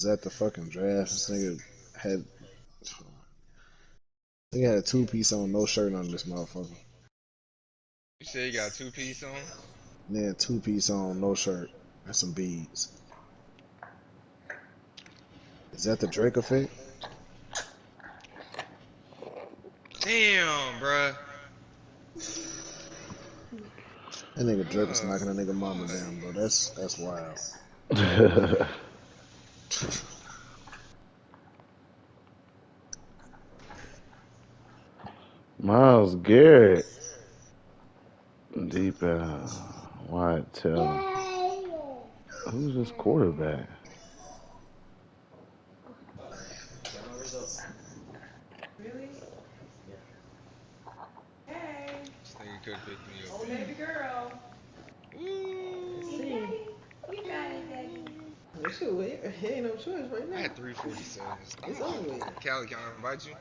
Was at the fucking draft. Had nigga had a two-piece on, no shirt on this motherfucker. You say you got two-piece on? Then two-piece on, no shirt, and some beads. Is that the Drake effect? Damn, bruh. That nigga Drake was knocking a nigga mama down, bro. That's wild. Miles Garrett. Deep wide tail. Who's this quarterback? Really? Hey. This nigga could pick me up. Oh, baby girl. Ooh. You got it, baby. Shoot, he ain't no choice right now. I had 347. It's over with. Callie, can I invite you?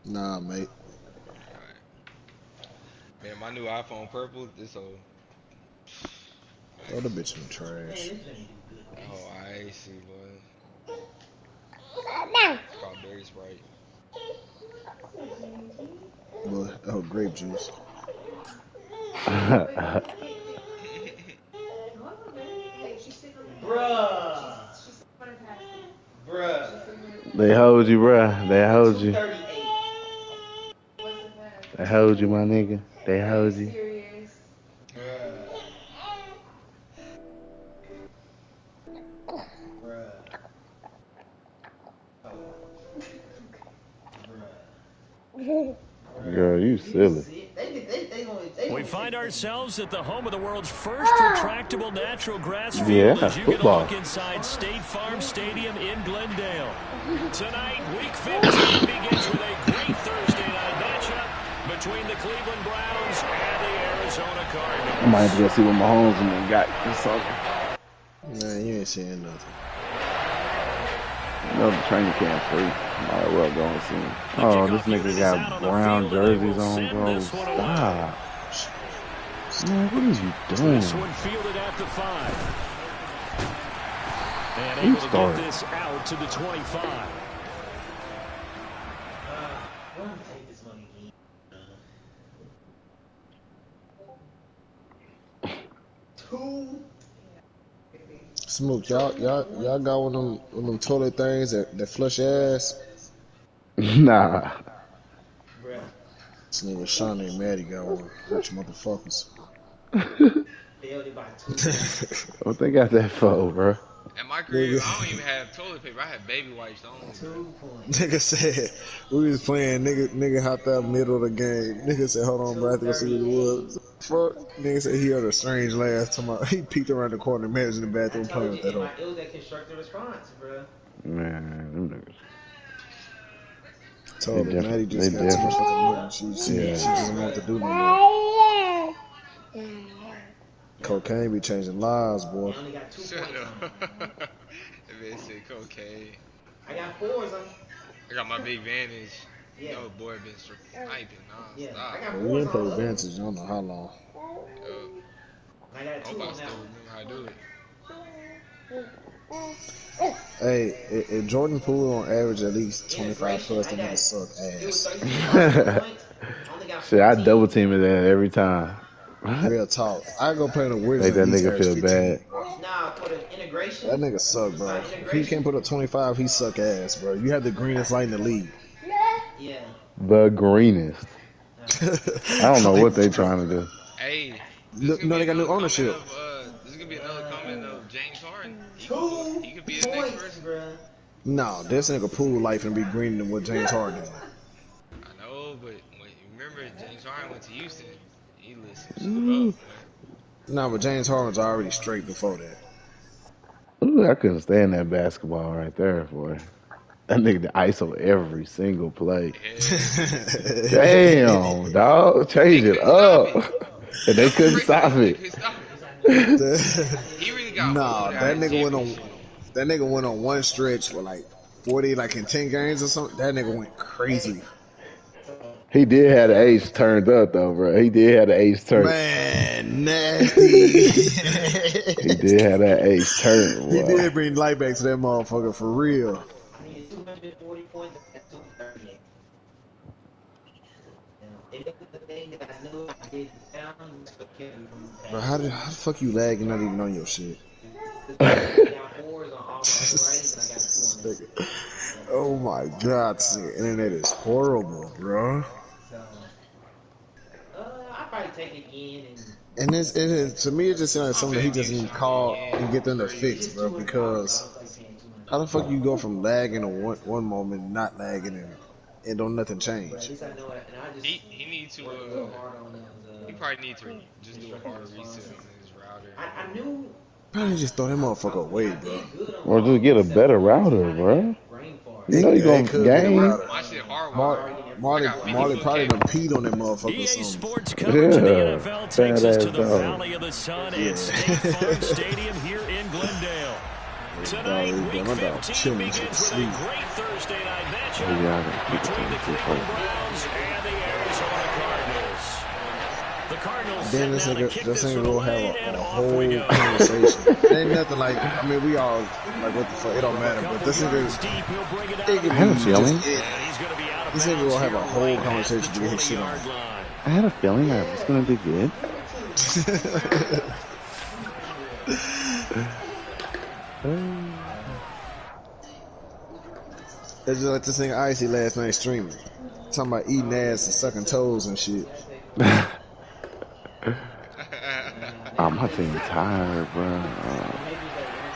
Nah, mate. Alright. Man, my new iPhone purple, this whole. Throw the bitch in the trash. Oh, I see, boy. Strawberry Sprite. Boy, oh, grape juice. Bruh. Bruh. They hold you, bruh. They hold you. They hold you, my nigga. They hold you. Girl, you silly. We find ourselves at the home of the world's first retractable natural grass field as you football. get a look inside State Farm Stadium in Glendale. Tonight, Week 15 begins with a great Thursday night matchup between the Cleveland Browns and the Arizona Cardinals. I might have to go see what Mahomes and them got this summer. Nah, you ain't saying nothing. You know the training camp free. Might as well go and see him. Oh, this nigga got brown jerseys on, bro. Stop. Man, what are you doing? This one fielded at the 5. And Who able to started? get this out to the 25. Smoke, y'all got one of them toilet things that flush your ass? Nah. This nigga Sean ain't mad, he got one. Rich motherfuckers. What they got that for, bro? At my crib, I don't even have toilet paper. I have baby wipes only. Nigga said, we was playing, nigga hopped out middle of the game. Nigga said, hold on, bro, I have to go see what it was. Fuck. Nigga said he heard a strange laugh. He peeked around the corner, man was in the bathroom playing with that hoe. It was that constructive response, bro. Man, them niggas. Told They me, Maddie just got different. too much fucking money. She doesn't know what to do no more. Cocaine be changing lives, boy. I only got 2 Shut points on. up. That man said cocaine. I got 4s on. I got my big Vantage. Yeah. Yo, boy, been sniping Yeah. I non-stop. got We 4s ain't play on. Vantage, I don't know how long. I got I 2 hope I on still that remember how to do it. Hey, if Jordan Poole on average at least 25 plus, the nigga suck It was ass. 36 points. I only got Shit, I 14. double team his ass every time. Real talk. I go play the Wizards. Make that and he's nigga average feel 15. bad. Nah, for the integration. That nigga suck, bro. If he can't put up 25, he suck ass, bro. You have the greenest light in the league. Yeah. The greenest. I don't know what they trying to do. Hey, No, they got new ownership. This is gonna be another comment of James Harden. He 2 could be the next points, person. bro. No, this nigga Poole life and be greener than what James Harden is. I know, but when you remember James Harden went to Houston, he lit some shit up, man. No, but James Harden's already straight before that. Ooh, I couldn't stand that basketball right there, boy. That nigga the ISO every single play. Damn, dog, change it up. And they couldn't stop it. He really got Nah, hold out that of nigga went on one stretch for like 40, like in 10 games or something. That nigga went crazy. He did have the ace turned up though, bro. He did have the ace turned. Man, nasty. He did have that ace turned. He Boy. did bring light back to that motherfucker for real. I needed 240 points. I got 238. It was the thing that I knew I did down. Bro, how the fuck you lag and not even on your shit? Oh my god, this internet is horrible, bro. I probably take it in and it is to me. It just sounds like something that he just need to call and get them to fix, bro. Because how the fuck you go from lagging to one moment, not lagging, and don't nothing change? He needs to. He probably needs to just do a hard reset on his router. I knew. Probably just throw that motherfucker away, bro. Or just get a better router, bro. You know you gonna game. My shit hardwired. Marley probably done peed on that motherfucker or something. Sports coverage of the NFL takes us to the dog. Valley of the Sun at State Farm Stadium here in Glendale. Tonight, Week 15 begins with a great Thursday night matchup between the Cleveland Browns and the Arizona Cardinals. The Cardinals Then this sitting down to kick this nigga one will away, have and a off whole we go. conversation. It ain't nothing like, I mean, we all, like, what the fuck, it don't matter, but this nigga, I had a feeling. This nigga will have a whole conversation to get his shit on. I had a feeling that it was gonna be good. It's just like this thing Icy last night streaming. Talking about eating ass and sucking toes and shit. Oh, my team tired, bro.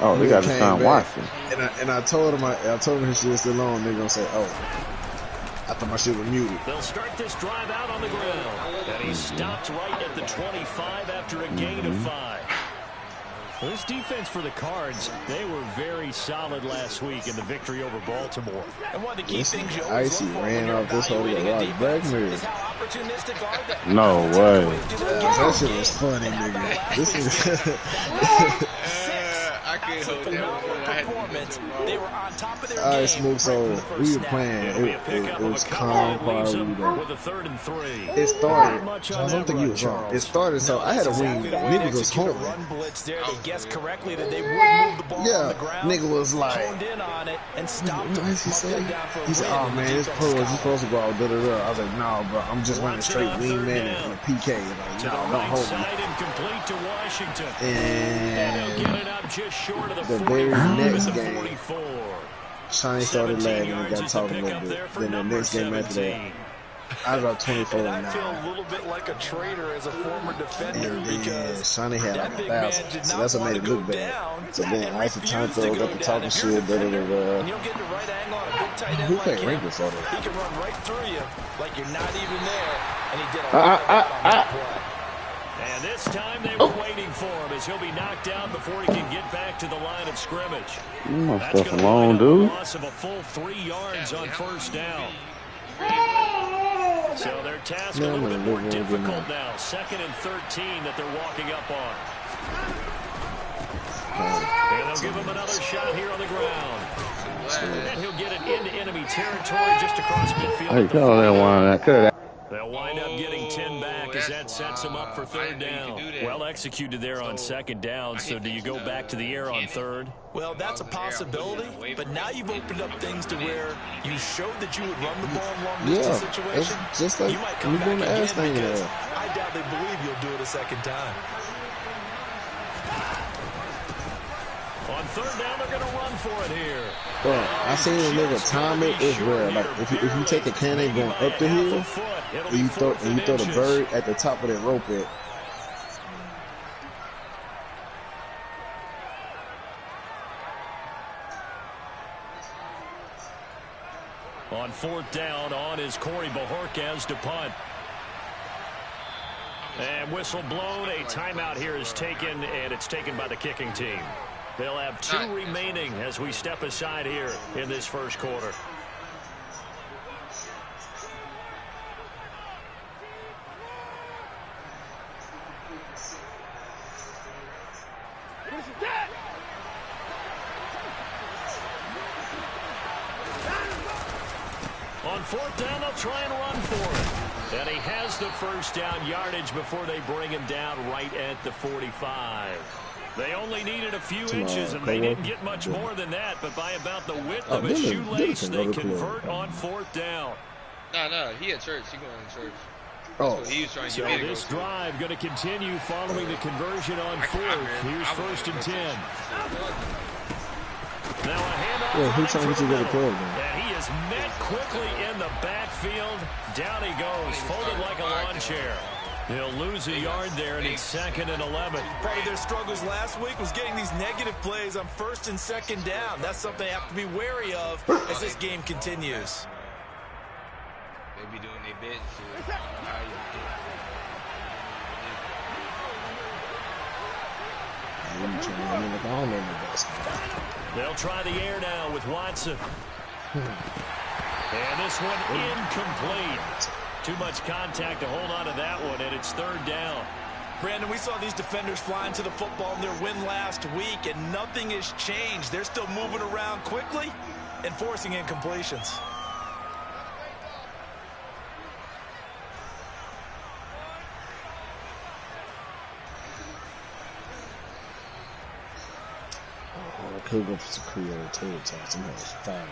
Oh, they got Deshaun Watson. And I told him his shit was still on. They're gonna say, "Oh, I thought my shit was muted." They'll start this drive out on the ground, and he stopped right at the 25 after a gain of 5. Well, this defense for the Cards, they were very solid last week in the victory over Baltimore. And one of the key things you Icy ran off this whole Rock Blackmore. No way. That shit was funny, nigga. This is. I couldn't hold that one. I had to They were on top of their Alright, game. Smoke, so we were playing. It was calm, probably. With a 3rd and 3. It started. I don't think you was wrong. It started, so I had a wing. Nigga was home. Run blitz there. They guessed correctly that they would move the ball on the ground. Nigga was like, Honed in on it and stopped. what did he say? He said, "Oh man, it's pro. You're supposed to go out." I was like, "No, bro. I'm just running straight wingman and a PK." Like, no, don't hold me. Incomplete to Washington. And Get it up just short of the the very next the game, 44. Shiny started lagging and got talking a little bit. Then the next game after that, I dropped 24 And I feel now. a little bit like a traitor as a former defender And then because Shiny had like that big man 1,000. did So not that's what want made to it look go bad. down. So then And Icy refused Tonto to got go to down. talking If shit. you're a defender, and you'll get the right angle on a big tight end Who like picked him, Rankles on he it? can run right through you like you're not even there. And he did a lot of that on that play. And this time they were waiting for him as he'll be knocked down before he can get back to the line of scrimmage. You my That's stuff going to alone, wind up a dude. loss of a full 3 yards on first down. So their task a little bit more difficult now. 2nd and 13 that they're walking up on. And they'll give him another shot here on the ground. And he'll get it into enemy territory just across midfield. Hey, call that one. I could have. They'll wind up getting 10 back as that sets them up for 3rd down. Well executed there on 2nd down. So do you go back to the air on 3rd? Well, that's a possibility, but now you've opened up things to where you showed that you would run the ball in long distance situations. It's just like You might come we back doing the again ass thing because there. I doubtly believe you'll do it a second time. On 3rd down, they're going to run for it here. Bro, I seen a nigga time it. It's rare. Like if you take a cannon going up the hill, and you throw the bird at the top of that rope at. On 4th down, on is Corey Bojorquez to punt. And whistle blown. A timeout here is taken, and it's taken by the kicking team. They'll have 2 remaining as we step aside here in this first quarter. On 4th down, they'll try and run for it. And he has the first down yardage before they bring him down right at the 45. They only needed a few inches, and they didn't get much more than that, but by about the width of a shoelace, they convert on 4th down. No, he at church. He going to church. Oh, He was trying to so this drive going to continue following the conversion on 4th. Here's 1st and 10. Now a handoff. who's trying to get you to the club, man? And he is met quickly in the backfield. Down he goes, folded like a lawn chair. He'll lose a yard there, and it's 2nd and 11. Part of their struggles last week was getting these negative plays on 1st and 2nd down. That's something they have to be wary of as this game continues. They be doing their bit. So I don't know how you They'll try the air now with Watson. And this one incomplete. Too much contact to hold on to that one, and it's 3rd down. Brandon, we saw these defenders flying to the football in their win last week, and nothing has changed. They're still moving around quickly and forcing incompletions. I could go for some Creole tater tots. I'm having fun.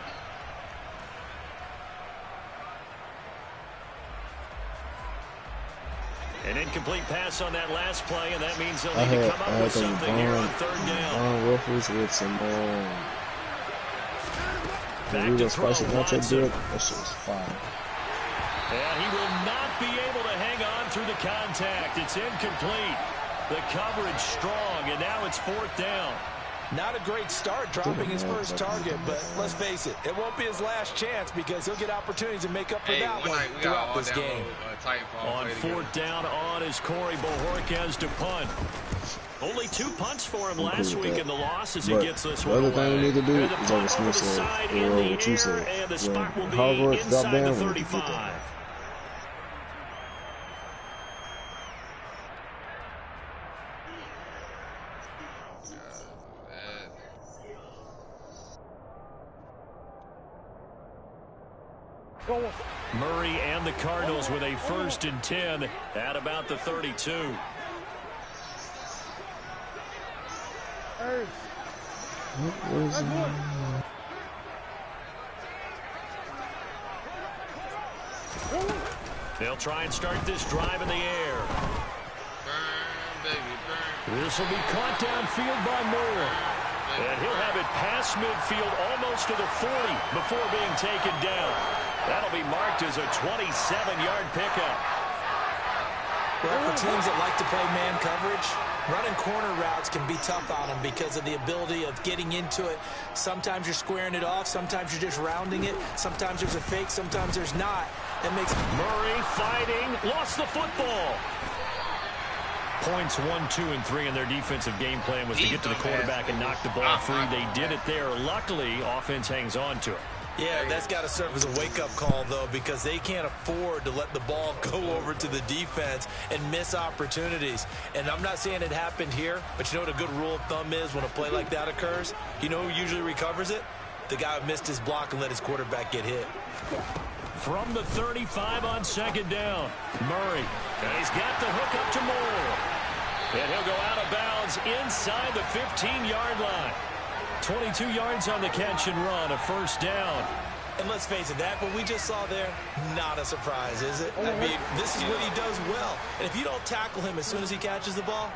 An incomplete pass on that last play, and that means they'll need to come up with something here on 3rd down. Ruffles with some back to throw, Watson. That shit's fire. And he will not be able to hang on through the contact. It's incomplete. The coverage strong, and now it's 4th down. Not a great start dropping his first target, but let's face it, it won't be his last chance because he'll get opportunities to make up for that one throughout this game. On 4th down on is Corey Bojorquez to punt. Only 2 punts for him last week in the loss as he gets this one away. The other thing we need to do is on the Smith side, what you said. And the spot will be Harvard inside down, the 35. Murray and the Cardinals with a 1st and 10 at about the 32. They'll try and start this drive in the air. This will be caught downfield by Moore. And he'll have it past midfield almost to the 40 before being taken down. That'll be marked as a 27-yard pickup. Well, for teams that like to play man coverage, running corner routes can be tough on them because of the ability of getting into it. Sometimes you're squaring it off. Sometimes you're just rounding it. Sometimes there's a fake. Sometimes there's not. That makes Murray fighting. Lost the football. Points 1, 2, and 3 in their defensive game plan was to get to the quarterback and knock the ball free. They did it there. Luckily, offense hangs on to it. Yeah, that's got to serve as a wake-up call, though, because they can't afford to let the ball go over to the defense and miss opportunities. And I'm not saying it happened here, but you know what a good rule of thumb is when a play like that occurs? You know who usually recovers it? The guy who missed his block and let his quarterback get hit. From the 35 on 2nd down, Murray. And he's got the hook up to Moore. And he'll go out of bounds inside the 15-yard line. 22 yards on the catch and run, a 1st down. And let's face it, that what we just saw there, not a surprise, is it? I mean, this is what he does well. And if you don't tackle him as soon as he catches the ball,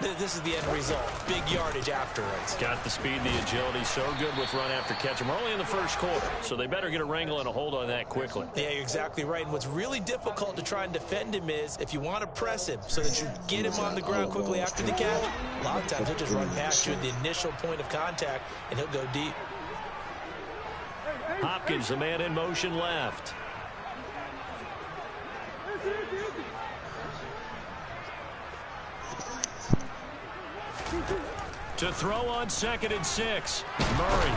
this is the end result. Big yardage afterwards. Got the speed, the agility, so good with run after catch. And we're only in the 1st quarter, so they better get a wrangle and a hold on that quickly. Yeah, you're exactly right. And what's really difficult to try and defend him is if you want to press him so that you get him on the ground quickly after the catch, a lot of times he'll just run past you at the initial point of contact, and he'll go deep. Hopkins, the man in motion left. To throw on 2nd and 6. Murray.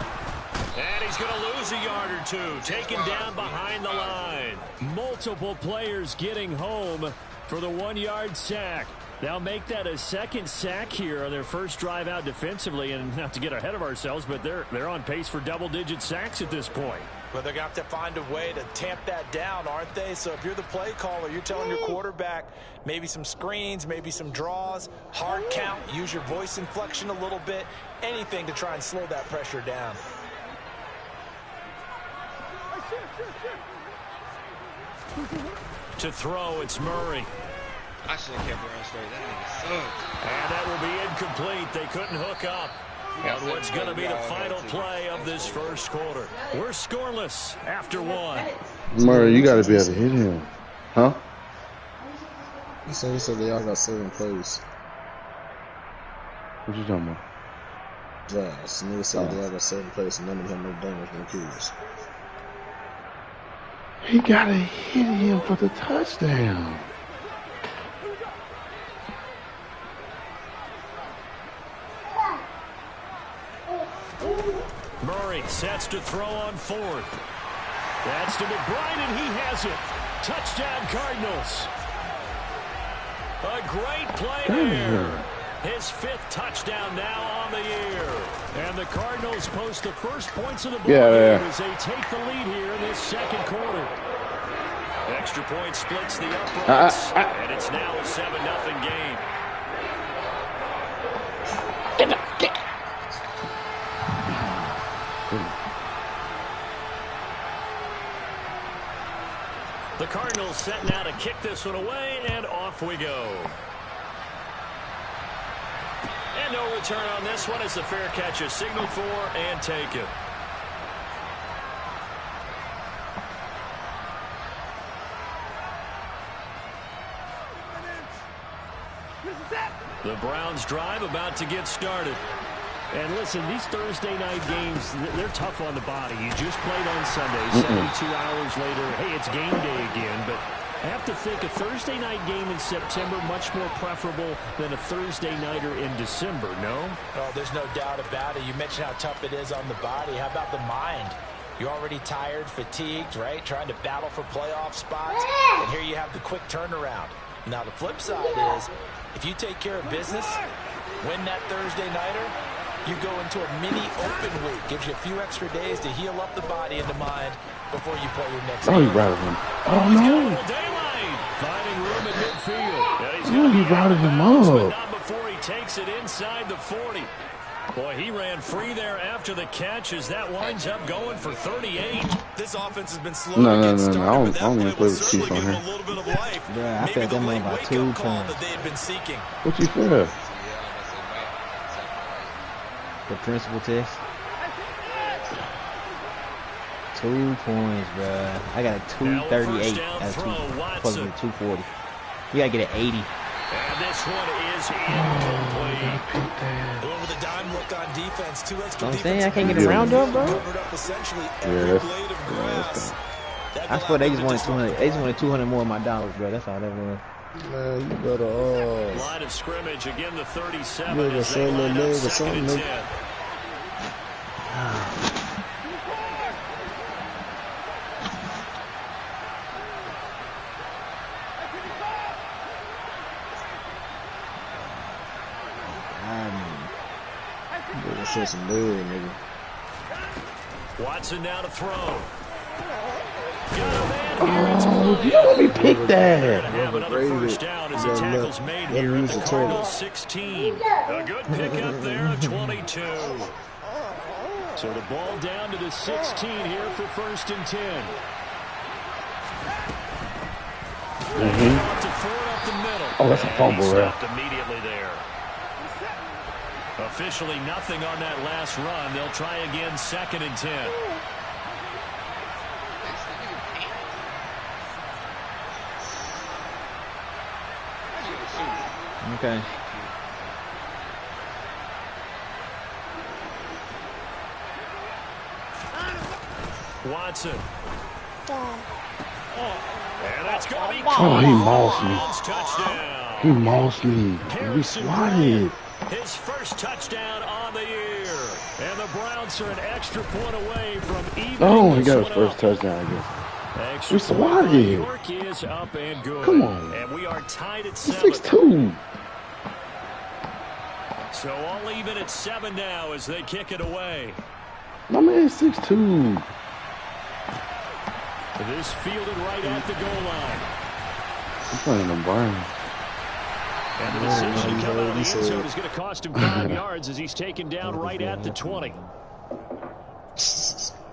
And he's going to lose a yard or two. Taken down behind the line. Multiple players getting home for the 1-yard sack. They'll make that a 2nd sack here on their first drive out defensively. And not to get ahead of ourselves, but they're on pace for double-digit sacks at this point. Well, they're going to have to find a way to tamp that down, aren't they? So if you're the play caller, you're telling your quarterback maybe some screens, maybe some draws, hard count, use your voice inflection a little bit, anything to try and slow that pressure down. To throw, it's Murray. I should have kept running straight. That nigga sucked. And that will be incomplete. They couldn't hook up. And what's going to be the final play of this first quarter? We're scoreless after one. Murray, you got to be able to hit him. Huh? He said they all got 7 plays. What you talking about? Drives. Nigga said they all got 7 plays and none of them have no damage, no kills. He got to hit him for the touchdown. Murray sets to throw on 4th. That's to McBride, and he has it. Touchdown, Cardinals. A great play there. His 5th touchdown now on the year. And the Cardinals post the first points of the ball as they take the lead here in this second quarter. Extra point splits the uprights, and it's now a 7-0 game. The Cardinals set now to kick this one away, and off we go. And no return on this one as the fair catch is signaled for and taken. The Browns drive about to get started. And listen, these Thursday night games, they're tough on the body. You just played on Sunday, 72 hours later. Hey, it's game day again, but I have to think a Thursday night game in September much more preferable than a Thursday nighter in December, no? Oh, there's no doubt about it. You mentioned how tough it is on the body. How about the mind? You're already tired, fatigued, right? Trying to battle for playoff spots. And here you have the quick turnaround. Now, the flip side is, if you take care of business, win that Thursday nighter, you go into a mini open week. Gives you a few extra days to heal up the body and the mind before you play your next game. Oh, he routed him. Oh, no. Finding room at midfield. Oh, he routed him up. Not before he takes it inside the 40. Boy, he ran free there after the catch as that winds up going for 38. This offense has been slow No. to get I started, don't even play with Chiefs on give here. them a little bit of life. Yeah, I Maybe fed the them late about wake-up 2 call times. that they had been seeking. What you feel? The principal test. 2 points, bruh. I got a 238 as supposed to be 240. You gotta get an 80. And this one is incomplete. Going with a dime look on defense. 2 extra I'm saying I defensive can't get a round up, bro. covered up essentially every blade of grass. I swear they just wanted 200. They just wanted 200 more of my dollars, bro. That's all they want. Man, you better Line of scrimmage again. The 37 Nigga, as they send line that up nigga 2nd and something. 10. better show some lead, nigga. Watson now to throw. Oh, you let me pick that. Have another first down as the tackle's made here at the Cardinals 16. A good pickup there to 22. So the ball down to the 16 here for 1st and 10. To Ford up the middle. Oh, that's a fumble there. Stopped immediately there. Officially nothing on that last run. They'll try again 2nd and 10. Okay. Watson. And that's going to be Oh, he mossed me. touchdown. He mossed me. We swatted. His first touchdown on the year. And the Browns are an extra point away from even. Oh, he got his first touchdown, I guess. We swatted. York is up and good. Come on. And we are tied at 7. 6'2". So all even at 7 now as they kick it away. My man 6'2". This fielded right at the goal line. I'm playing them Browns. And the decision to come out of the end zone is going to cost him 5 yards as he's taken down right at the 20.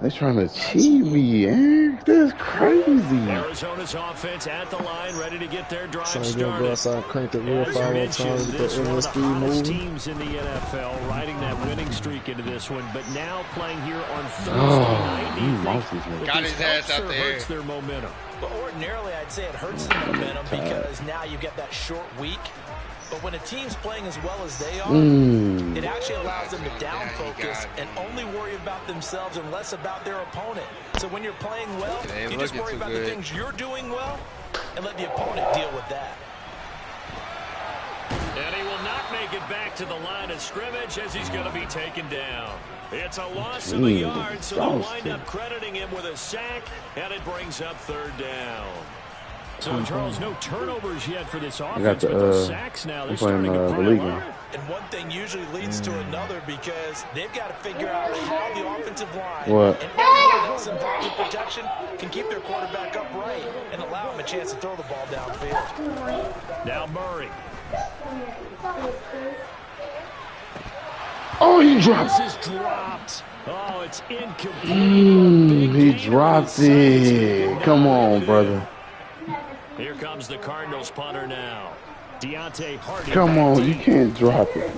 They trying to cheat me, Eric. That's crazy. Arizona's offense at the line, ready to get their drive started. As you mentioned, this one of the hottest teams in the NFL, riding that winning streak into this one, but now playing here on Thursday night. Got his ass out there. Hurts their momentum. But ordinarily, I'd say it hurts the momentum because now you get that short week. But when a team's playing as well as they are, it actually allows them to down focus and only worry about themselves and less about their opponent. So when you're playing well, you just worry about the things you're doing well and let the opponent deal with that. And he will not make it back to the line of scrimmage as he's going to be taken down. It's a loss of a yard, so they'll wind up crediting him with a sack, and it brings up 3rd down. So, Charles, no turnovers yet for this offense, but those sacks now, they're starting to pile up. And one thing usually leads to another because they've got to figure out how the offensive line and everyone else involved in protection can keep their quarterback upright and allow him a chance to throw the ball downfield. Now Murray. Oh, he dropped. This is dropped. Oh, it's incomplete. He dropped it. Come on, brother. Here comes the Cardinals punter now. Deontay Hardy. Come on, you can't drop it.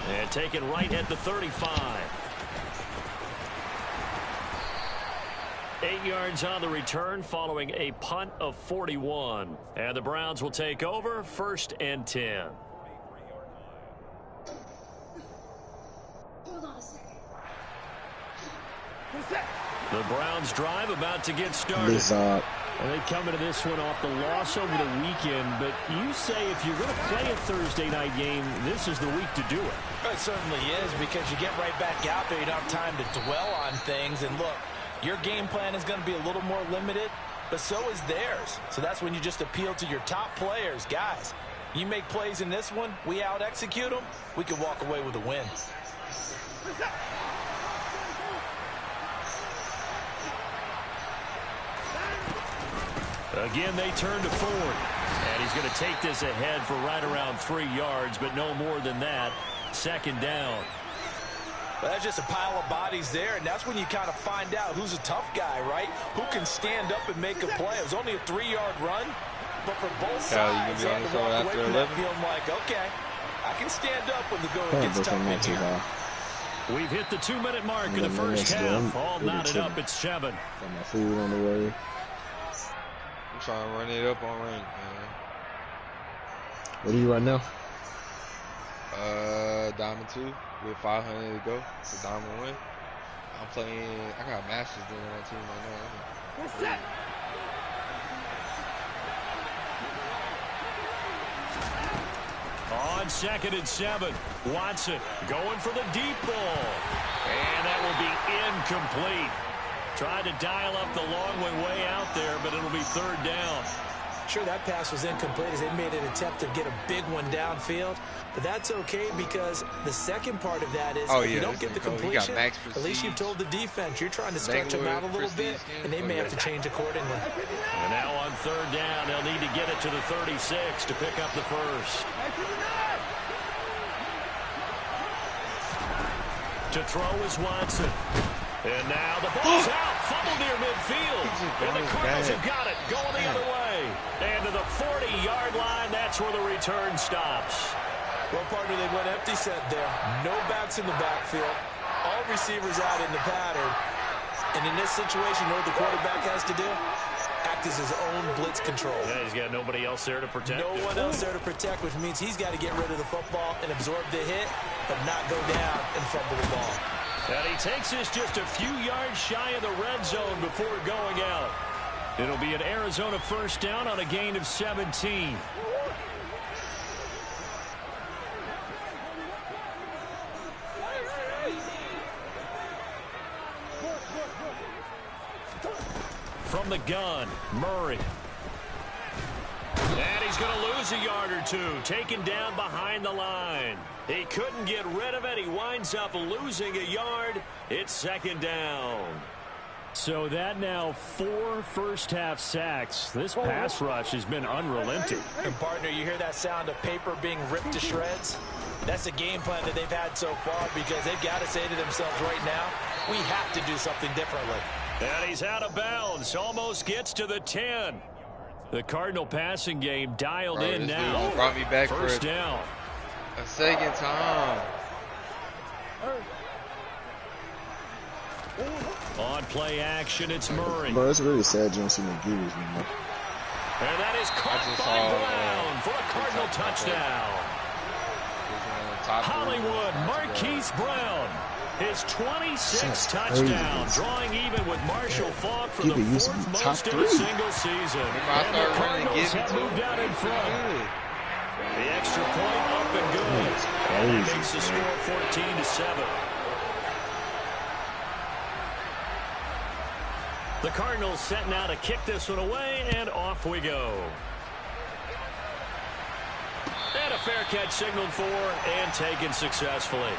And taken right at the 35. 8 yards on the return following a punt of 41. And the Browns will take over 1st and 10. The Browns drive about to get started. And they come into this one off the loss over the weekend. But you say if you're going to play a Thursday night game, this is the week to do it. It certainly is because you get right back out there. You don't have time to dwell on things. And look, your game plan is going to be a little more limited, but so is theirs. So that's when you just appeal to your top players. Guys, you make plays in this one, we out-execute them, we can walk away with a win. Again, they turn to Ford. And he's going to take this ahead for right around 3 yards, but no more than that. 2nd down. Well, that's just a pile of bodies there, and that's when you kind of find out who's a tough guy, right? Who can stand up and make a play. It was only a 3-yard run, but for both sides, they had to walk away from that feeling like, okay, I can stand up when the going gets tough in here. We've hit the 2-minute mark in the first half. All knotted up at 7. Got my food on the way. I'm trying to run it up on rank, man. What are you right now? Diamond 2 with 500 to go for Diamond 1. I'm playing. I got Masters doing on team right now. What's that? On 2nd and 7, Watson going for the deep ball, and that will be incomplete. Tried to dial up the long way out there, but it'll be 3rd down. Sure, that pass was incomplete as they made an attempt to get a big one downfield, but that's okay because the second part of that is if you don't get the completion, at least you've told the defense you're trying to stretch them out a little bit, and they may have to change accordingly. And now on 3rd down, they'll need to get it to the 36 to pick up the first. To throw is Watson. And now the ball's out. Fumble near midfield. And the Cardinals have got it. Going the other way. And to the 40-yard line, that's where the return stops. Well, partner, they went empty set there. No backs in the backfield. All receivers out in the pattern. And in this situation, you know what the quarterback has to do? Act as his own blitz control. Yeah, he's got nobody else there to protect. No one else there to protect, which means he's got to get rid of the football and absorb the hit, but not go down and fumble the ball. And he takes this just a few yards shy of the red zone before going out. It'll be an Arizona 1st down on a gain of 17. From the gun, Murray. And he's going to lose a yard or two, taken down behind the line. He couldn't get rid of it. He winds up losing a yard. It's second down. So that now 4 first-half sacks. This pass rush has been unrelenting. And partner, you hear that sound of paper being ripped to shreds? That's a game plan that they've had so far because they've got to say to themselves right now, we have to do something differently. And he's out of bounds. Almost gets to the 10. The Cardinal passing game dialed in now. Brought me back first for down. A second time. On play action, it's Murray. Bro, it's really sad you don't see no gears, man. And that is caught by Brown for a Cardinal touchdown. Hollywood Marquise Brown. His 26th touchdown, drawing even with Marshall Faulk for the 4th most in a single season. And the Cardinals have moved out in front. The extra point up and good. And that makes the score 14-7. The Cardinals set now to kick this one away, and off we go. And a fair catch signaled for and taken successfully.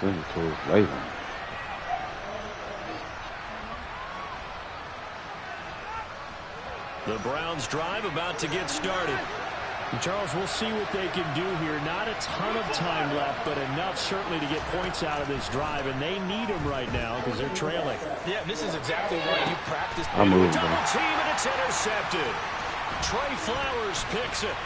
Send it towards Latham. The Browns drive about to get started. And Charles, we'll see what they can do here. Not a ton of time left, but enough certainly to get points out of this drive, and they need them right now because they're trailing. Yeah, this is exactly why you practice. I'm moving. Double team, and it's intercepted. Trey Flowers picks it.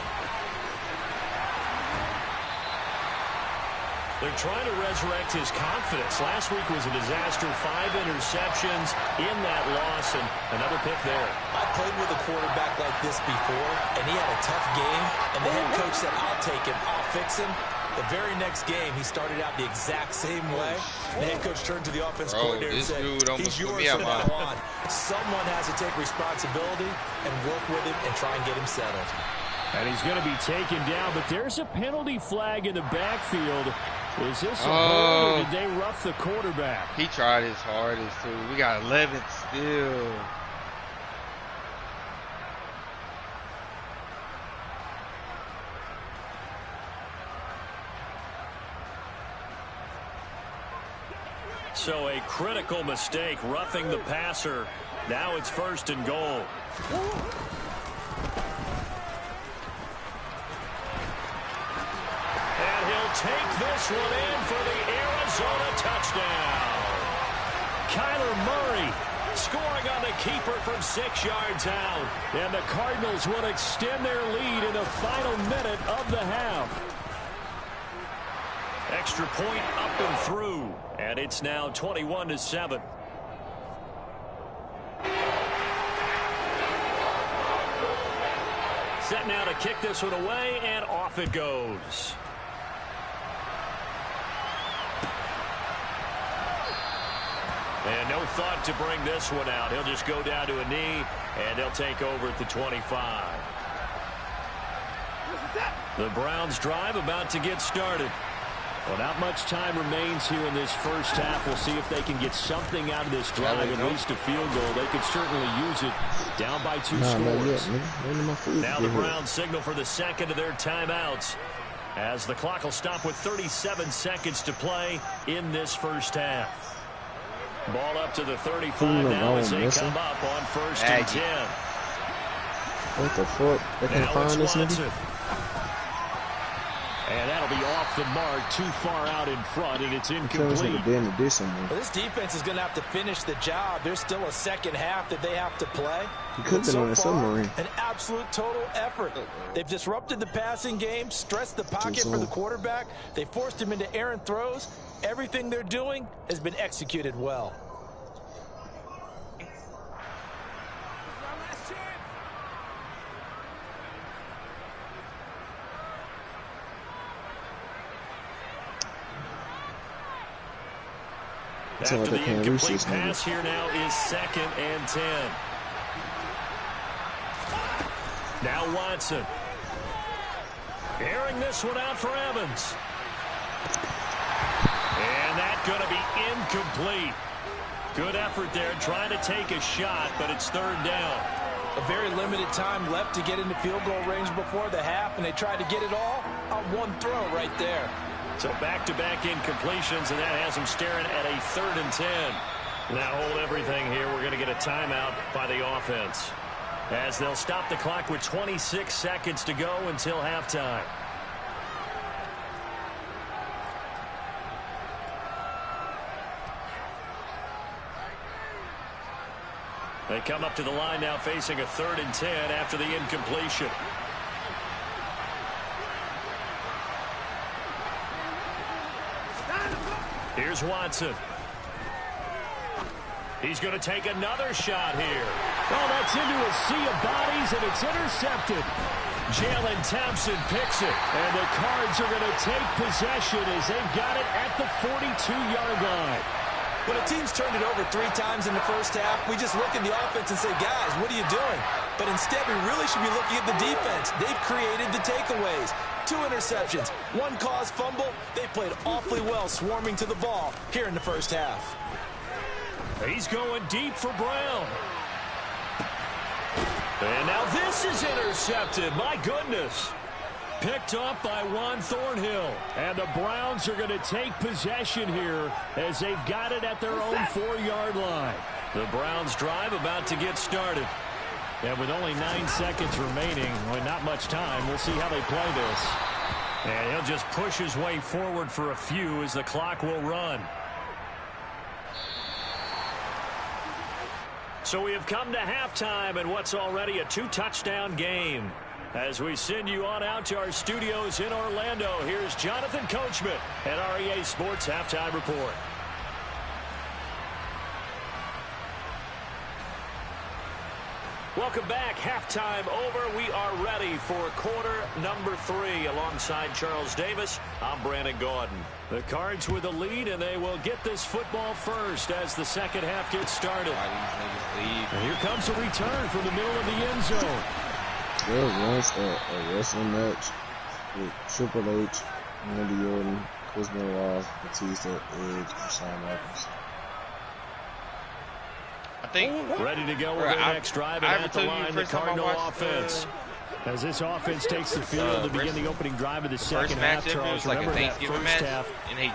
They're trying to resurrect his confidence. Last week was a disaster. 5 interceptions in that loss, and another pick there. I played with a quarterback like this before, and he had a tough game, and the head coach said, I'll take him, I'll fix him. The very next game, he started out the exact same way. The head coach turned to the offense coordinator and said, he's yours from now on. Someone has to take responsibility and work with him and try and get him settled. And he's going to be taken down, but there's a penalty flag in the backfield. Is this a hold, or did they rough the quarterback? He tried his hardest, too. We got 11 still. So a critical mistake, roughing the passer. Now it's 1st and goal. And he'll take this one in for the Arizona touchdown. Kyler Murray scoring on the keeper from 6 yards out. And the Cardinals will extend their lead in the final minute of the half. Extra point up and through. And it's now 21-7. Set now to kick this one away, and off it goes. And no thought to bring this one out. He'll just go down to a knee, and they'll take over at the 25. The Browns drive about to get started. Well, not much time remains here in this first half. We'll see if they can get something out of this drive, at least a field goal. They could certainly use it. Down by 2 scores. Now the Browns signal for the second of their timeouts, as the clock will stop with 37 seconds to play in this first half. Ball up to the 35 now as they come up on 1st and 10. What the fuck? They can't find this nigga? And that'll be off the mark, too far out in front, and it's incomplete. Well, this defense is going to have to finish the job. There's still a second half that they have to play. He could have been on a submarine. An absolute total effort. They've disrupted the passing game, stressed the pocket for the quarterback. They forced him into errant throws. Everything they're doing has been executed well. After the incomplete pass here now is 2nd and 10. Now Watson. Airing this one out for Evans. And that's going to be incomplete. Good effort there trying to take a shot, but it's 3rd down. A very limited time left to get into field goal range before the half, and they tried to get it all on one throw right there. So back-to-back incompletions, and that has them staring at a 3rd and 10. Now hold everything here. We're going to get a timeout by the offense, as they'll stop the clock with 26 seconds to go until halftime. They come up to the line now facing a 3rd and 10 after the incompletion. Here's Watson. He's going to take another shot here. Oh, that's into a sea of bodies, and it's intercepted. Jalen Thompson picks it, and the Cards are going to take possession as they've got it at the 42-yard line. When a team's turned it over 3 times in the first half, we just look at the offense and say, guys, what are you doing? But instead, we really should be looking at the defense. They've created the takeaways. 2 interceptions, 1 caused fumble. They played awfully well swarming to the ball here in the first half. He's going deep for Brown. And now this is intercepted. My goodness. Picked up by Juan Thornhill. And the Browns are going to take possession here as they've got it at their own 4-yard line. The Browns drive about to get started. And with only 9 seconds remaining, with not much time, we'll see how they play this. And he'll just push his way forward for a few as the clock will run. So we have come to halftime in what's already a 2-touchdown game. As we send you on out to our studios in Orlando, here's Jonathan Coachman at REA Sports Halftime Report. Welcome back. Halftime over. We are ready for quarter number 3. Alongside Charles Davis, I'm Brandon Gordon. The Cards with the lead, and they will get this football first as the second half gets started. And here comes a return from the middle of the end zone. There was a wrestling match with Triple H, Randy Orton, Chris Benoit, Batista, Edge, and Shawn Michaels. I think ready to go with their next drive, and at the line, the Cardinal offense. As this offense takes the field to begin the opening drive of the second half, Charles, remember that first half,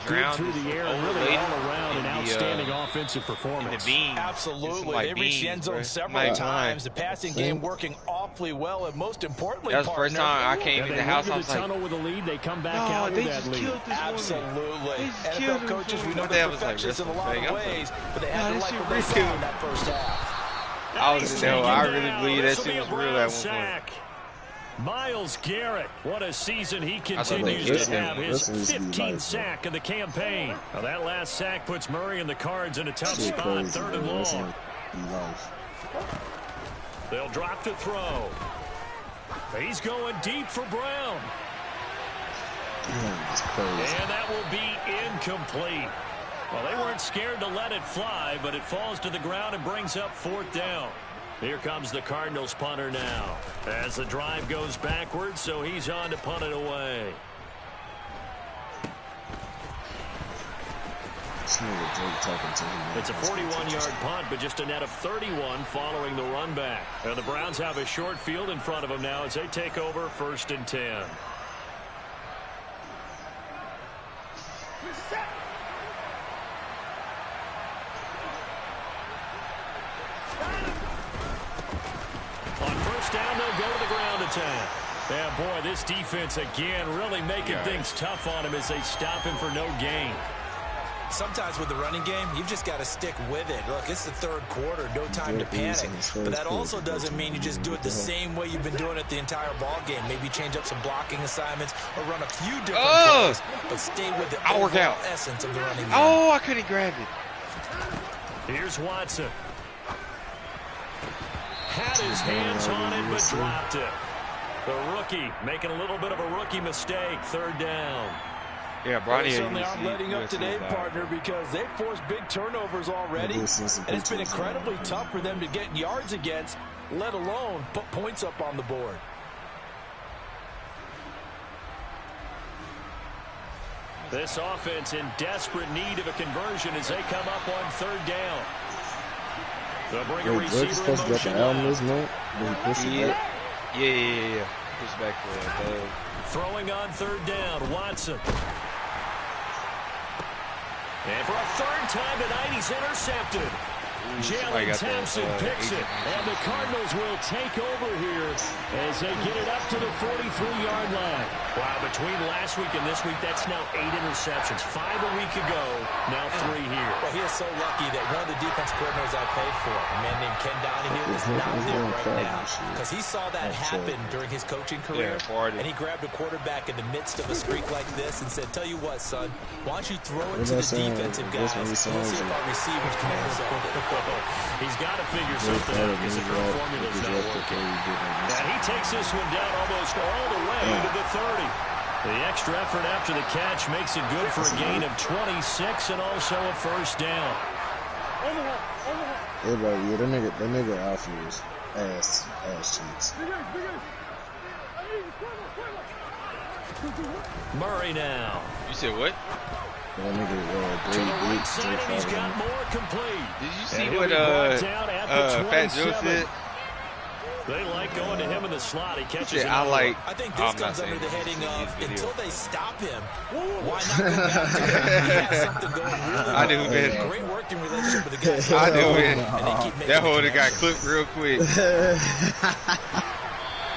good through the air, and really all around an outstanding offensive performance. Absolutely. They reached the end zone several times. The passing game working awfully well, and most importantly, that was the first time I came in the house. I was like, tunnel with a lead. They come back out with that lead. Absolutely. NFL coaches, we know they're perfectionists in a lot of ways, but they had to like what they saw in that first half. I was in there. I really believe that shit was real at one point. Myles Garrett, what a season he continues to have. His 15th sack of the campaign. Now that last sack puts Murray and the Cards in a tough spot, 3rd and long. They'll drop to throw. He's going deep for Brown. And that will be incomplete. Well, they weren't scared to let it fly, but it falls to the ground and brings up 4th down. Here comes the Cardinals punter now as the drive goes backwards, so he's on to punt it away. It's a 41-yard punt, but just a net of 31 following the run back. And the Browns have a short field in front of them now as they take over 1st and 10. Down, they'll go to the ground attack. Yeah, boy, this defense again really making things tough on him as they stop him for no gain. Sometimes with the running game, you've just got to stick with it. Look, it's the 3rd quarter, no time to panic. But that also doesn't mean you just do it the same way you've been doing it the entire ball game. Maybe change up some blocking assignments or run a few different plays, but stay with the overall essence of the running game. Oh, I couldn't grab it. Here's Watson. Had his hands on it, but dropped it. The rookie making a little bit of a rookie mistake. 3rd down. Yeah, Bronny. They certainly aren't letting up today, partner, because they've forced big turnovers already. And it's been incredibly tough for them to get yards against, let alone put points up on the board. This offense in desperate need of a conversion as they come up on 3rd down. They'll bring a Wait, Drake is receiver in supposed to drop motion an album now. this month? Did he push it back? Yeah. Push back for it. Throwing on third down, Watson. And for a third time tonight, he's intercepted. Jalen Thompson picks it, and the Cardinals will take over here as they get it up to the 43-yard line. Wow, between last week and this week, that's now 8 interceptions. 5 a week ago, now 3 here. Well, he is so lucky that one of the defense coordinators I played for, a man named Ken Donahue, is not there right now because he saw that happen during his coaching career, and he grabbed a quarterback in the midst of a streak like this and said, tell you what, son, why don't you throw it to the defensive guys and see if our receivers can intercept. He's got to figure something out because the current formula's not working. And he takes this one down almost all the way to the 30. The extra effort after the catch makes it good for a gain of 26 and also a first down. Everybody, yeah, that nigga outfield is ass cheeks. Murray now. You said what? That nigga, To the right side, and he's got more complete. Did you see what Fat Joe said? They like going to him in the slot. He catches it. I think this comes under the heading of until they stop him. Why not go back to him? He has something going really well. I knew it. Great working relationship with the guys. I knew it. That whole got clipped real quick.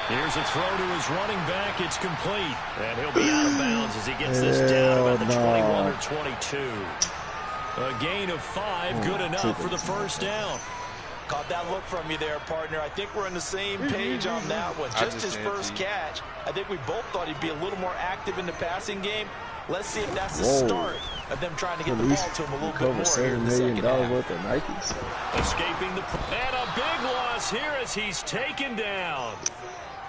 Here's a throw to his running back. It's complete. And he'll be out of bounds as he gets this down about the 21 or 22. A gain of 5, good enough for the first down. Caught that look from you there, partner. I think we're on the same page on that one. Just his first catch. I think we both thought he'd be a little more active in the passing game. Let's see if that's the start of them trying to get the ball to him a little bit more here in the second half. Worth of Nikes. Escaping the... And a big loss here as he's taken down.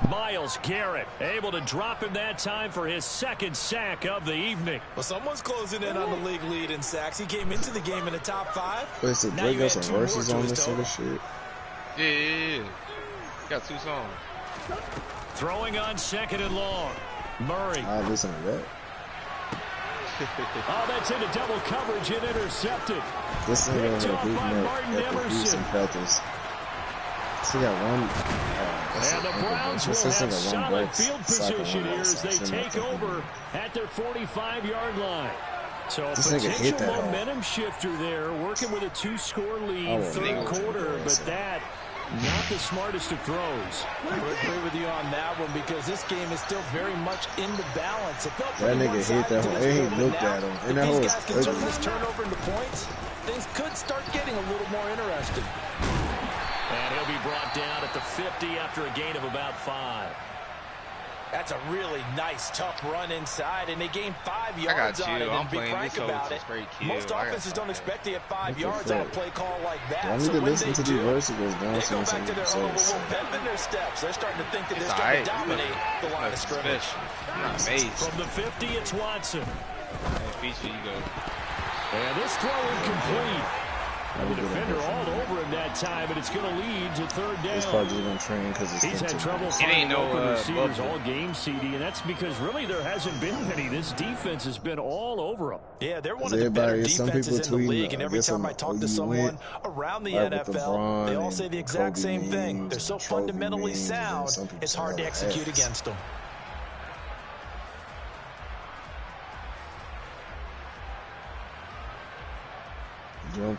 Myles Garrett able to drop him that time for his second sack of the evening. Well, someone's closing in on the league lead in sacks. He came into the game in the top 5. Listen, Drake got some verses on this sort of shit. Yeah. Got 2 songs. Throwing on second and long. Murray. I listen to that. Oh, that's into double coverage and intercepted. This nigga Picked off by Martin at the Emerson. practice. He got one. And the Browns will have solid field position here as they take over at their 45-yard line. So a potential momentum shifter there, working with a 2-score lead, third quarter, but that not the smartest of throws. I would agree with you on that one because this game is still very much in the balance. It felt that nigga hit that one. He looked at him. And if these guys can turn this turnover into points, things could start getting a little more interesting. And he'll be brought down at the 50 after a gain of about 5. That's a really nice, tough run inside, and they gained 5 yards on it. And to be frank about it, most offenses don't expect to get 5 yards on a play call like that. I need to listen to the verse. It goes down they go back to their own little pep in their steps. They're starting to think that they're starting to dominate the line of scrimmage. From the 50, it's Watson. Feature, you go. And this throw incomplete. The defender all over him that time, and it's going to lead to third down. It's probably just going to train because he's had trouble finding open receivers all game, CD, and that's because really there hasn't been many. This defense has been all over them. Yeah, they're one of the better defenses in the league, and every time I talk to someone around the NFL, they all say the exact same thing. They're so fundamentally sound, it's hard to execute against them.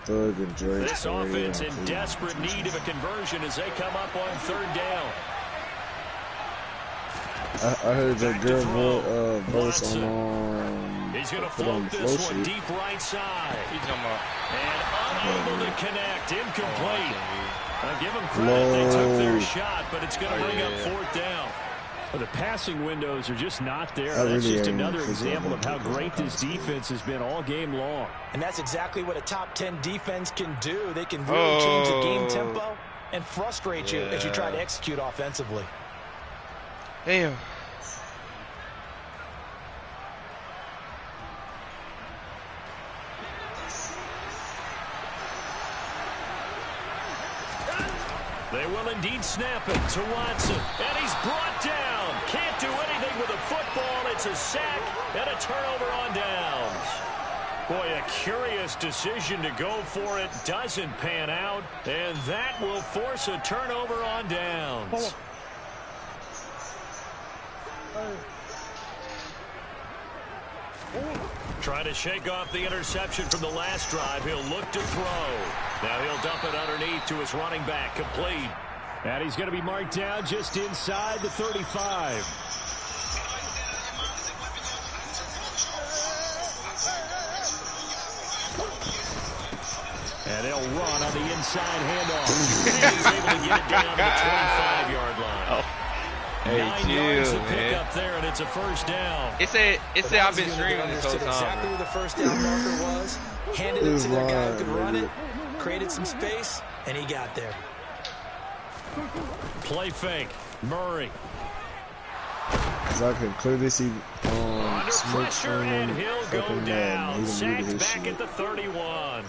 This offense in desperate need of a conversion as they come up on third down. I heard that girl voice on he's going to float this one deep right side. And unable to connect. Incomplete. I'll give them credit. They took their shot, but it's going to bring up fourth down. Well, the passing windows are just not there. That's just another example of how great this defense has been all game long. And that's exactly what a top 10 defense can do. They can really change the game tempo and frustrate you as you try to execute offensively. Damn. They will indeed snap it to Watson. And he's brought down. Can't do anything with the football. It's a sack and a turnover on downs. Boy, a curious decision to go for it. Doesn't pan out. And that will force a turnover on downs. Trying to shake off the interception from the last drive. He'll look to throw. Now he'll dump it underneath to his running back. Complete. And he's going to be marked down just inside the 35. And they'll run on the inside handoff. And he's able to get it down to the 25-yard line. Oh. Hey, 9 yards to chill, pick man. up there, and it's a first down. It said I've been streaming this whole time. Exactly where the first down marker was. Handed it to the guy who could run it. Created some space, and he got there. Play fake. Murray. As I can clearly see Under smoke pressure, and he'll go down. Sacked back at the 31.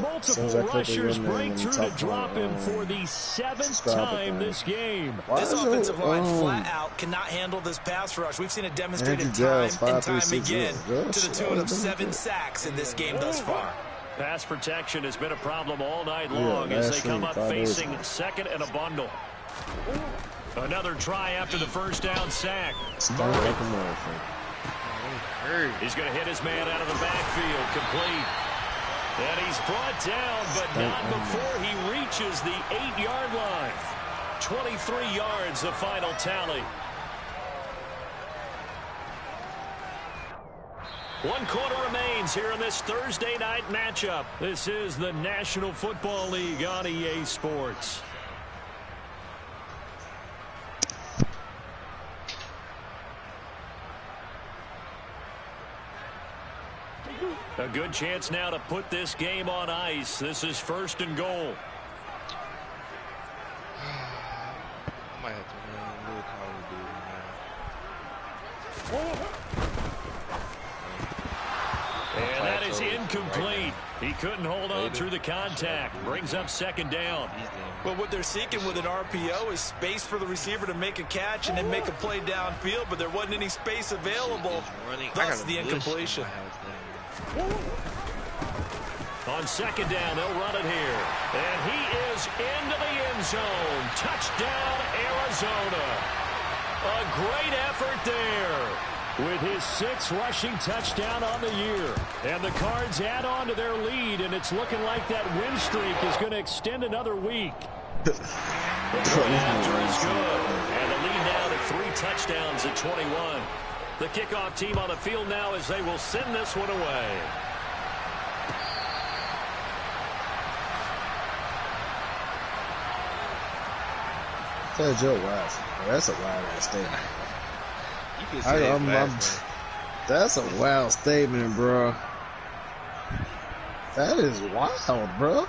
Multiple rushers break through to drop him for the 7th time this game. This offensive line flat out cannot handle this pass rush. We've seen it demonstrated time and time again to the tune of 7 sacks in this game thus far. Pass protection has been a problem all night long as they come up facing second and a bundle. Another try after the first down sack. He's going to hit his man out of the backfield. Complete. And he's brought down, but not before he reaches the 8-yard line. 23 yards, the final tally. 1 quarter remains here in this Thursday night matchup. This is the National Football League on EA Sports. A good chance now to put this game on ice. This is 1st and goal. I might have to run a little Call of Duty, man. And that is incomplete. He couldn't hold on through the contact. Brings up 2nd down. But what they're seeking with an RPO is space for the receiver to make a catch and then make a play downfield, but there wasn't any space available. Thus the incompletion. On 2nd down, they'll run it here. And he is into the end zone. Touchdown, Arizona. A great effort there with his 6th rushing touchdown on the year. And the Cards add on to their lead, and it's looking like that win streak is going to extend another week. The point after is good. And the lead now to 3 touchdowns at 21. The kickoff team on the field now as they will send this one away. Tell Joe Wise. That's a wild ass statement. You can say it fast, that's a wild statement, bro. That is wild, bro.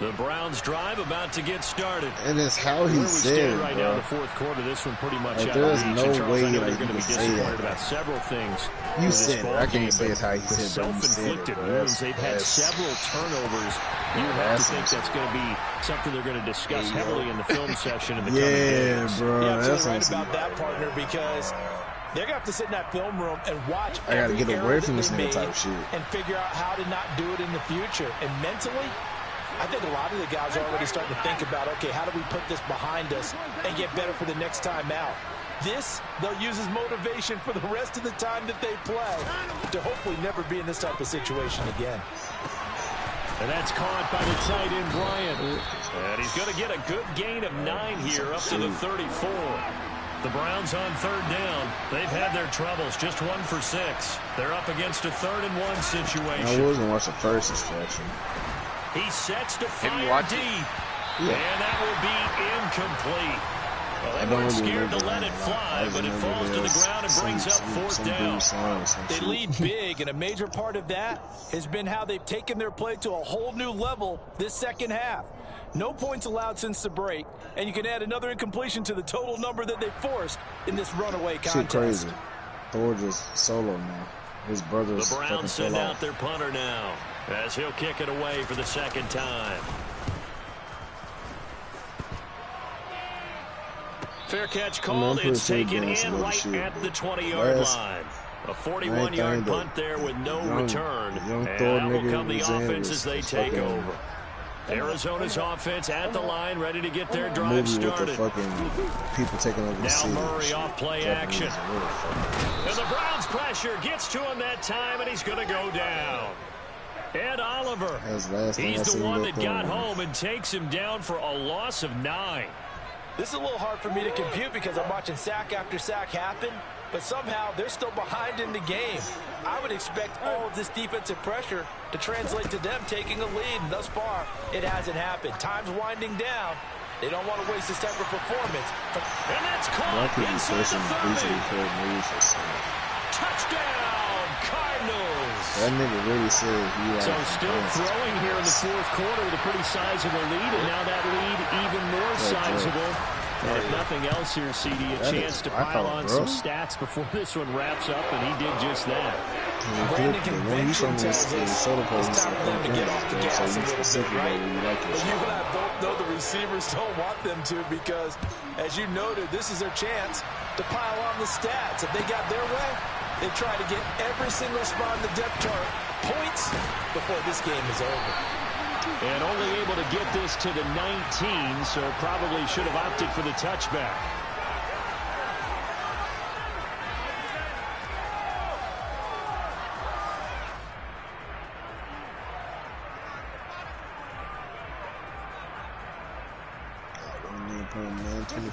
The Browns drive about to get started. And it's how he said it, right bro. now in the 4th quarter. This one pretty much out there's of reach. no And Charles, way I know like they're going to be disappointed about several things. You said it. I can't game, say it's how he said it. Self-inflicted wounds. They've had several turnovers. You have to think that's going to be something they're going to discuss heavily in the film session in the coming days. Bro. Yeah, That's right about that, partner, because they're going to have to sit in that film room and watch I gotta every get error away that from they this nigga made type shit. and figure out how to not do it in the future. And mentally, I think a lot of the guys are already starting to think about, okay, how do we put this behind us and get better for the next time out? This, they'll use as motivation for the rest of the time that they play to hopefully never be in this type of situation again. And that's caught by the tight end, Bryant. And he's going to get a good gain of 9 here up to the 34. The Browns on 3rd down. They've had their troubles, just 1 for 6. They're up against a 3rd and 1 situation. I wasn't watching the first instruction. He sets to fire deep. Yeah. And that will be incomplete. Well, they weren't scared to let it fly, but it falls to the ground and brings up 4th down. They lead big, and a major part of that has been how they've taken their play to a whole new level this second half. No points allowed since the break, and you can add another incompletion to the total number that they forced in this runaway contest. Shit crazy. Thor just solo now. His brother's The Browns send out their punter now as he'll kick it away for the 2nd time. Fair catch called. It's taken in right at the 20-yard line. A 41-yard punt there with no return. And that will come the offense as they take over. Arizona's offense at the line, ready to get their drive started. People taking over now Murray off play action. And the Browns pressure gets to him that time, and he's going to go down. Ed Oliver, he's the one that got home and takes him down for a loss of 9. This is a little hard for me to compute because I'm watching sack after sack happen, but somehow they're still behind in the game. I would expect all of this defensive pressure to translate to them taking a lead, and thus far, it hasn't happened. Time's winding down. They don't want to waste this type of performance. And that's caught inside the 30. Touchdown, Cardinals. That nigga really said he was. So still throwing here in the fourth quarter with a pretty sizable lead, and now that lead even more sizable. And if nothing else here, CD, a chance to pile on some stats before this one wraps up, and he did just that. Brandon convention tells us it's time for them to get off the gas a little bit, right? But you and I both know the receivers don't want them to because, as you noted, this is their chance to pile on the stats. If they got their way, they try to get every single spot in the depth chart points before this game is over. And only able to get this to the 19, so probably should have opted for the touchback.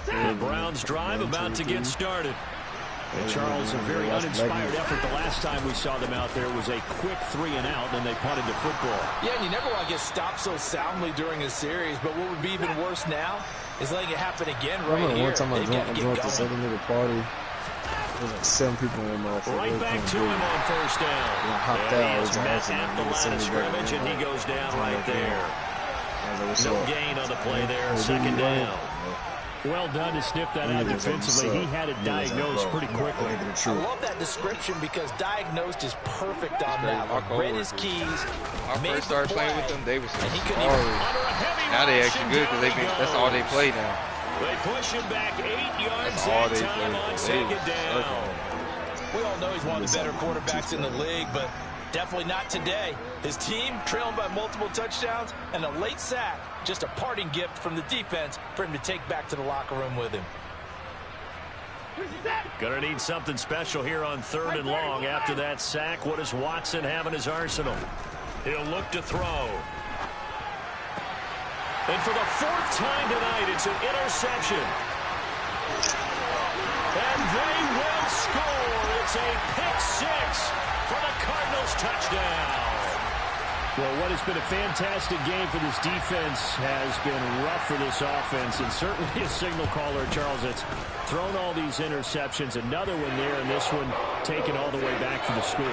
The Browns drive about to get started. And Charles, a very uninspired effort. The last time we saw them out there was a quick 3 and out, then they punted the football. Yeah, and you never want to get stopped so soundly during a series, but what would be even worse now is letting it happen again right here. One time I joined this other nigga party. There was like 7 people in my office. Right back to him on first down. He is met at the line of scrimmage, and he goes down right there. No gain on the play there, second down. Well done to sniff that out defensively. He had it diagnosed pretty quickly. I love that description because diagnosed is perfect on that one. Read his keys. When I first started playing with them, they were some sorry. Now they actually good because that's all they play now. They push him back 8 yards that time on second down. We all know he's one of the better quarterbacks in the league, but definitely not today. His team trailing by multiple touchdowns and a late sack. Just a parting gift from the defense for him to take back to the locker room with him. Gonna need something special here on 3rd and long after that sack. What does Watson have in his arsenal? He'll look to throw. And for the 4th time tonight, it's an interception. And they will score. It's a pick 6 for the Cardinals touchdown. Well, what has been a fantastic game for this defense has been rough for this offense, and certainly a signal caller, Charles, that's thrown all these interceptions. Another one there, and this one taken all the way back for the score.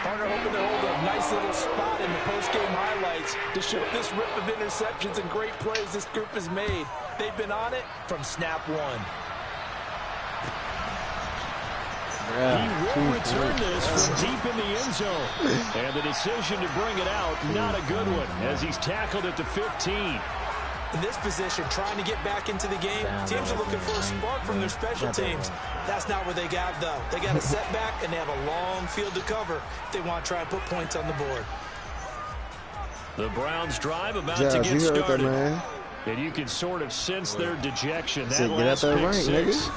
Partner hoping to hold a nice little spot in the post-game highlights to show this rip of interceptions and great plays this group has made. They've been on it from snap 1. He will return this from deep in the end zone. And the decision to bring it out, not a good one, as he's tackled at the 15. In this position, trying to get back into the game, teams are looking for a spark from their special teams. That's not what they got, though. They got a setback, and they have a long field to cover if they want to try and put points on the board. The Browns drive about to get started. And you can sort of sense their dejection. That last pick 6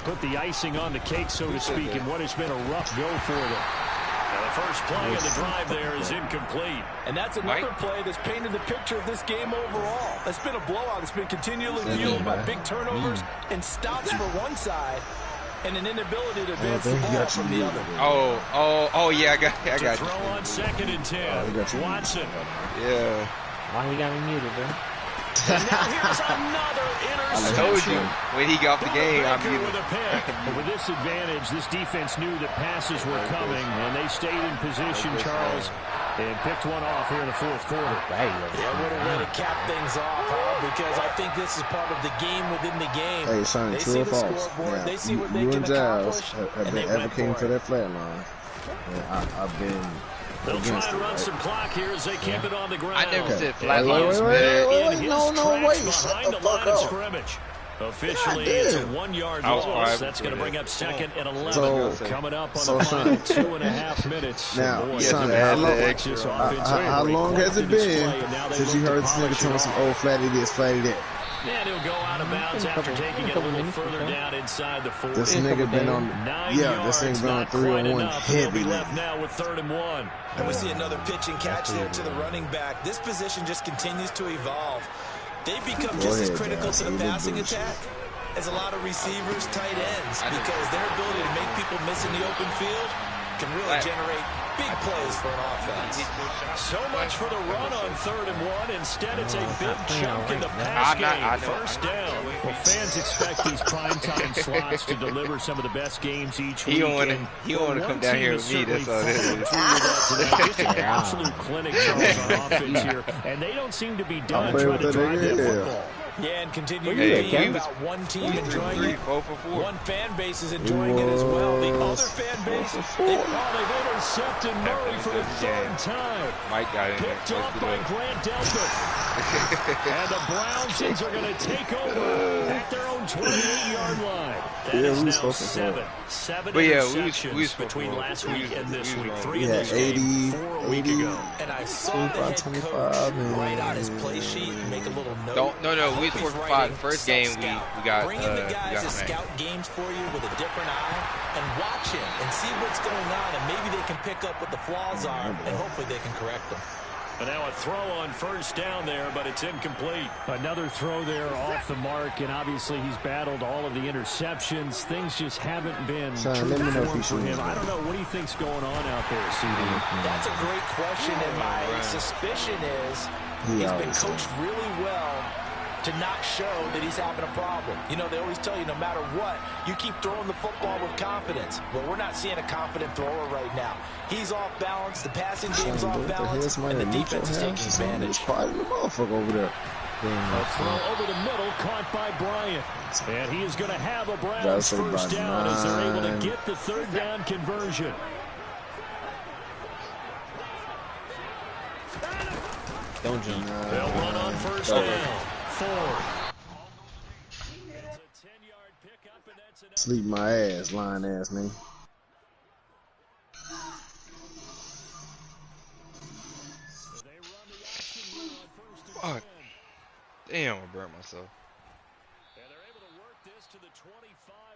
put the icing on the cake, so to speak, in what has been a rough go for them. Now the first play of the drive there is incomplete. And that's another play that's painted the picture of this game overall. It's been a blowout. It's been continually fueled by big turnovers and stops for one side and an inability to advance the ball from the other. Oh, yeah, I got you. Throw on 2nd and 10. Watson. Yeah. Why he got me muted, bro? And now here's another interception. I told you, when he got the game, I'm with a pick. But with this advantage, this defense knew that passes were coming, and they stayed in position, Charles, and picked one off here in the 4th quarter. Yeah, what a way to cap things off, because I think this is part of the game within the game. Hey, son, they true see or the false? scoreboard, they see what they you can and Giles accomplish, have and they been advocating for that flat line. I've been They'll try and run some clock here as they keep it on the ground. I never said flat line. Wait, no, wait, shut the fuck up. Officially, it's a 1-yard loss. That's going to bring up 2nd and 11. Coming up on the final 2.5 minutes. Now, Boy, how long has it been since you heard this nigga tell me some old flatty this, flatty that? And he'll go out of bounds after taking it a little further down inside the 40. This nigga been on, this nigga been on 3-on-1 heavy now with 3rd and 1. And we see another pitch and catch there to the running back. This position just continues to evolve. They've become just as critical to the passing attack as a lot of receivers, tight ends, because their ability to make people miss in the open field can really generate big plays for an offense. So much for the run on 3rd and 1. Instead, it's a big chunk in the pass game. First down. Well, fans expect these primetime slots to deliver some of the best games each week. He don't want to come down here with me. That's all it is. Just an absolute clinic Charles on offense here, and they don't seem to be done trying to drive that football. Yeah, and continue to be about one team enjoying it. One fan base is enjoying it as well. The other fan base, they've intercepted Murray for the 3rd time. Mike got in there. Picked off by Grant Delpit. And the Browns are going to take over at their own 28-yard line. That is now 7 interceptions between last week and this week. 3 in this game 4 a week ago. And I saw the head coach write out his play sheet and make a little note. No, we scored for 5. The first game we got bringing the guys to scout games for you with a different eye and watch him and see what's going on, and maybe they can pick up what the flaws are, and hopefully they can correct them. But now a throw on 1st down there, but it's incomplete. Another throw there off the mark, and obviously he's battled all of the interceptions. Things just haven't been true form for him. I don't know. What do you think's going on out there, CD? That's a great question, and my suspicion is he's been coached really well to not show that he's having a problem. You know, they always tell you no matter what, you keep throwing the football with confidence. Well, we're not seeing a confident thrower right now. He's off balance, the passing game's off balance, and the defense is taking advantage. Over there. A throw over the middle, caught by Bryant. And he is going to have a Browns 1st down as they're able to get the 3rd down conversion. Don't jump. They'll run on 1st down. 4. Sleep my ass, lying ass nigga. Fuck. Damn, I burnt myself. And they're able to work this to the 25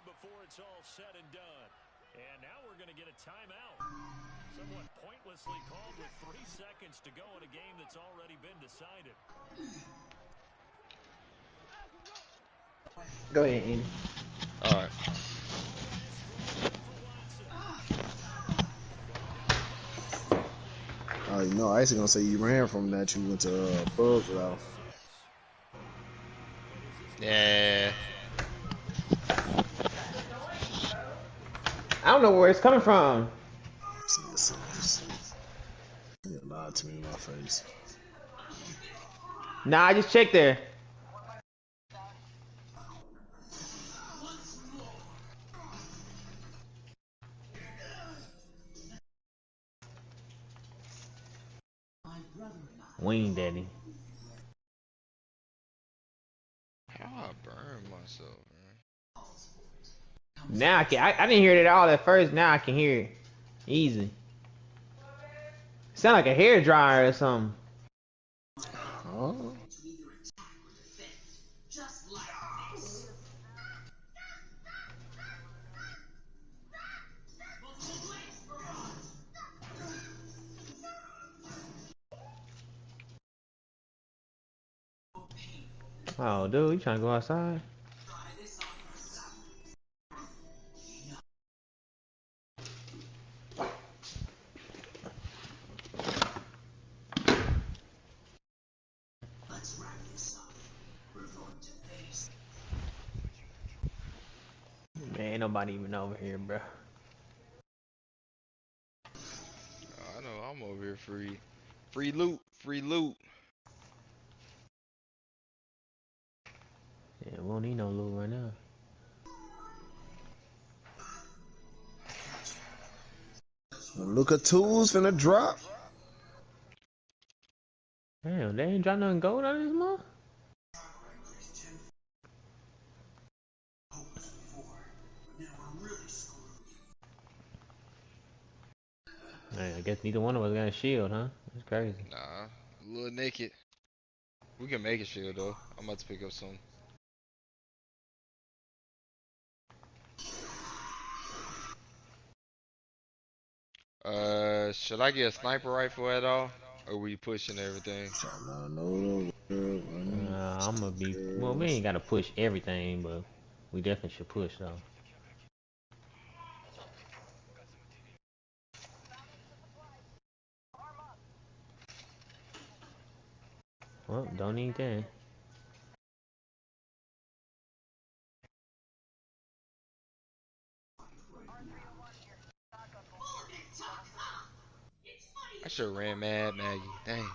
before it's all said and done. And now we're going to get a timeout. Somewhat pointlessly called with 3 seconds to go in a game that's already been decided. Go ahead, Andy. All right. Oh, you know, I was gonna say you ran from that. You went to Bugs without. Yeah. I don't know where it's coming from. You lied to me in my face. Nah, I just checked there. Wing Daddy. How I burn myself, man. Now I can. I didn't hear it at all at first. Now I can hear it. Easy. Sound like a hair dryer or something. Oh. Oh, dude, you trying to go outside? Man, ain't nobody even over here, bro. I know, I'm over here free. Free loot, free loot. Yeah, we don't need no loot right now. Look at tools finna drop. Damn, they ain't drop nothing gold out of this month? guess neither one of us got a shield, huh? That's crazy. Nah, a little naked. We can make a shield though. I'm about to pick up some. Should I get a sniper rifle at all? Or we pushing everything? I'm gonna be. Well, we ain't gotta push everything, but we definitely should push though. Well, don't need that. I should have ran Mad Maggie. Dang.